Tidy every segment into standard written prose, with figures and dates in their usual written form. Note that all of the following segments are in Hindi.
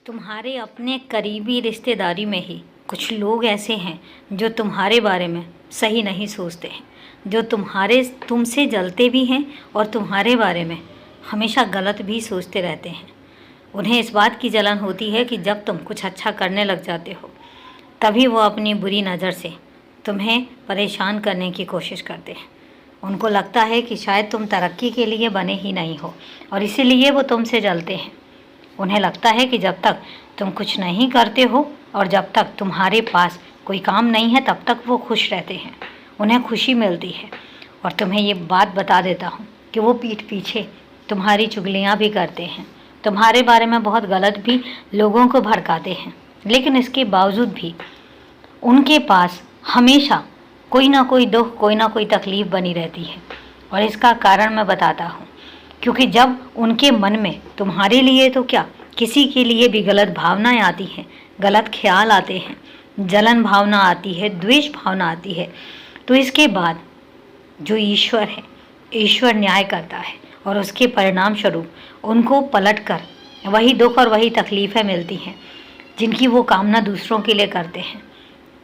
तुम्हारे अपने करीबी रिश्तेदारी में ही कुछ लोग ऐसे हैं जो तुम्हारे बारे में सही नहीं सोचते हैं, जो तुमसे जलते भी हैं और तुम्हारे बारे में हमेशा गलत भी सोचते रहते हैं। उन्हें इस बात की जलन होती है कि जब तुम कुछ अच्छा करने लग जाते हो तभी वो अपनी बुरी नज़र से तुम्हें परेशान करने की कोशिश करते हैं। उनको लगता है कि शायद तुम तरक्की के लिए बने ही नहीं हो और इसीलिए वो तुमसे जलते हैं। उन्हें लगता है कि जब तक तुम कुछ नहीं करते हो और जब तक तुम्हारे पास कोई काम नहीं है तब तक वो खुश रहते हैं, उन्हें खुशी मिलती है। और तुम्हें ये बात बता देता हूँ कि वो पीठ पीछे तुम्हारी चुगलियाँ भी करते हैं, तुम्हारे बारे में बहुत गलत भी लोगों को भड़काते हैं, लेकिन इसके बावजूद भी उनके पास हमेशा कोई ना कोई दुख, कोई ना कोई तकलीफ़ बनी रहती है। और इसका कारण मैं बताता हूँ, क्योंकि जब उनके मन में तुम्हारे लिए तो क्या किसी के लिए भी गलत भावनाएं आती हैं, गलत ख्याल आते हैं, जलन भावना आती है, द्वेष भावना आती है, तो इसके बाद जो ईश्वर है, ईश्वर न्याय करता है और उसके परिणाम स्वरूप उनको पलटकर वही दुख और वही तकलीफ़ें मिलती हैं जिनकी वो कामना दूसरों के लिए करते हैं।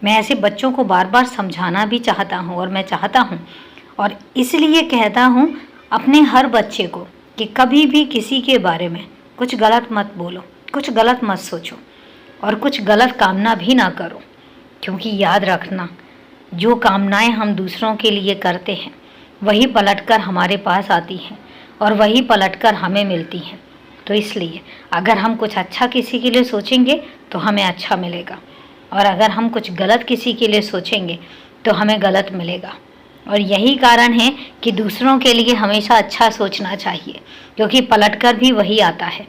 मैं ऐसे बच्चों को बार बार समझाना भी चाहता हूँ और मैं चाहता हूँ और इसलिए कहता हूँ अपने हर बच्चे को कि कभी भी किसी के बारे में कुछ गलत मत बोलो, कुछ गलत मत सोचो और कुछ गलत कामना भी ना करो। क्योंकि याद रखना, जो कामनाएं हम दूसरों के लिए करते हैं वही पलटकर हमारे पास आती हैं और वही पलटकर हमें मिलती हैं। तो इसलिए अगर हम कुछ अच्छा किसी के लिए सोचेंगे तो हमें अच्छा मिलेगा, और अगर हम कुछ गलत किसी के लिए सोचेंगे तो हमें गलत मिलेगा। और यही कारण है कि दूसरों के लिए हमेशा अच्छा सोचना चाहिए, क्योंकि पलटकर भी वही आता है।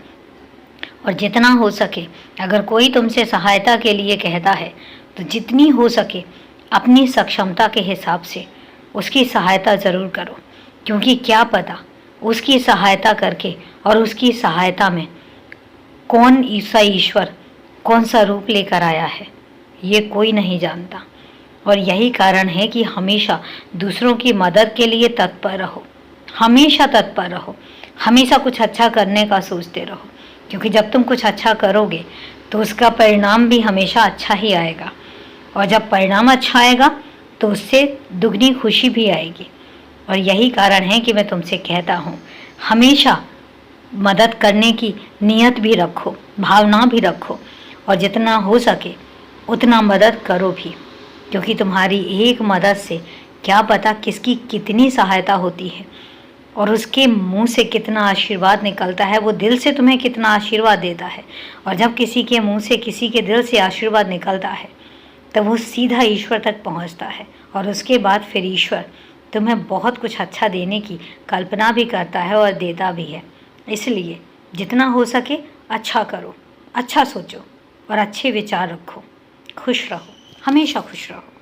और जितना हो सके अगर कोई तुमसे सहायता के लिए कहता है तो जितनी हो सके अपनी सक्षमता के हिसाब से उसकी सहायता ज़रूर करो, क्योंकि क्या पता उसकी सहायता करके और उसकी सहायता में कौन ईसा ईश्वर कौन सा रूप लेकर आया है, ये कोई नहीं जानता। और यही कारण है कि हमेशा दूसरों की मदद के लिए तत्पर रहो, हमेशा तत्पर रहो, हमेशा कुछ अच्छा करने का सोचते रहो, क्योंकि जब तुम कुछ अच्छा करोगे तो उसका परिणाम भी हमेशा अच्छा ही आएगा। और जब परिणाम अच्छा आएगा तो उससे दुगनी खुशी भी आएगी। और यही कारण है कि मैं तुमसे कहता हूँ हमेशा मदद करने की नीयत भी रखो, भावना भी रखो, और जितना हो सके उतना मदद करो भी, क्योंकि तुम्हारी एक मदद से क्या पता किसकी कितनी सहायता होती है और उसके मुंह से कितना आशीर्वाद निकलता है, वो दिल से तुम्हें कितना आशीर्वाद देता है। और जब किसी के मुंह से, किसी के दिल से आशीर्वाद निकलता है तो वो सीधा ईश्वर तक पहुंचता है और उसके बाद फिर ईश्वर तुम्हें बहुत कुछ अच्छा देने की कल्पना भी करता है और देता भी है। इसलिए जितना हो सके अच्छा करो, अच्छा सोचो और अच्छे विचार रखो। खुश रहो, हमेशा खुश रहो।